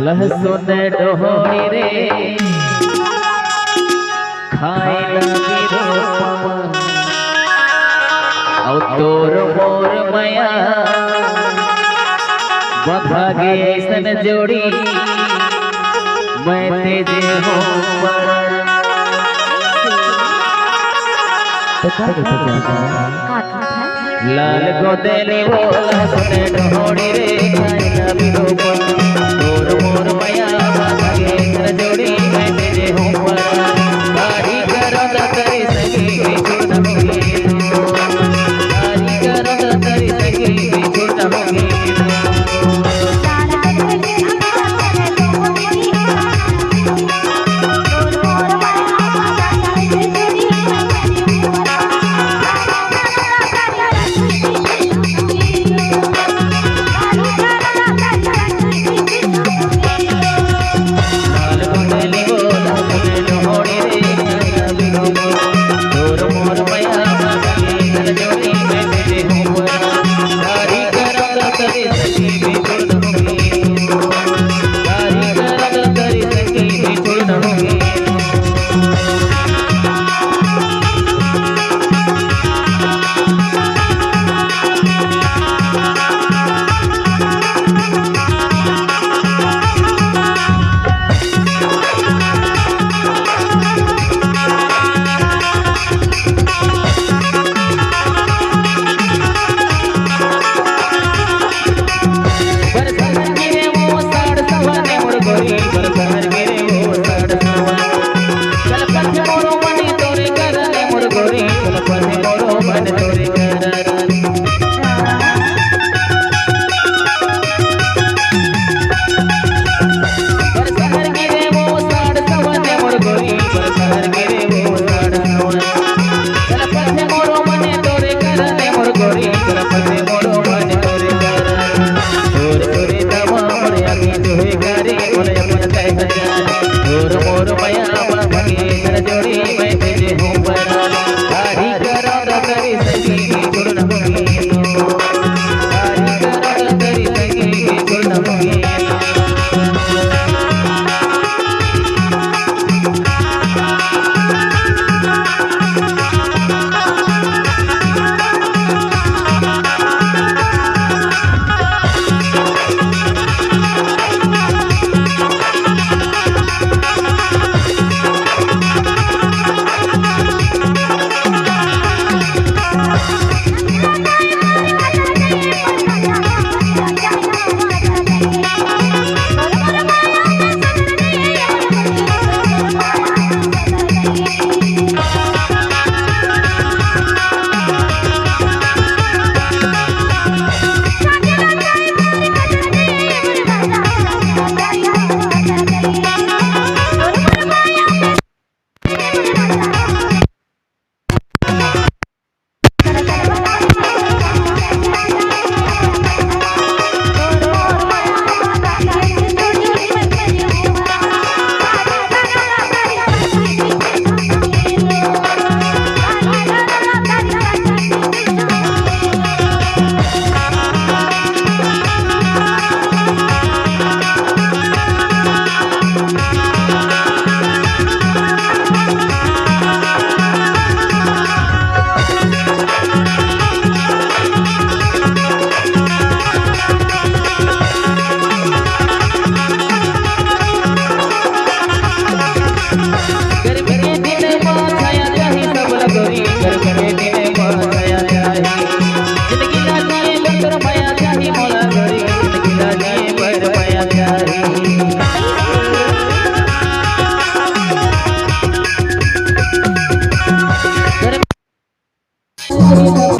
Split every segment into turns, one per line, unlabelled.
लहसुन डोहरी रे खाए लगी रोपम और तोर मोर मया बभागे सन जोड़ी मैं तेजे हो लाल गोदेली वो लहसुन डोहरी रे खाए लगी रोपम तोर मोर मया बभागे सन जोड़ी मैं तेजे हो गाड़ी करत तरी सगी बिछुड़ होगी गाड़ी करत तरी सगी बिछुड़ होगी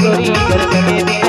गोरी कर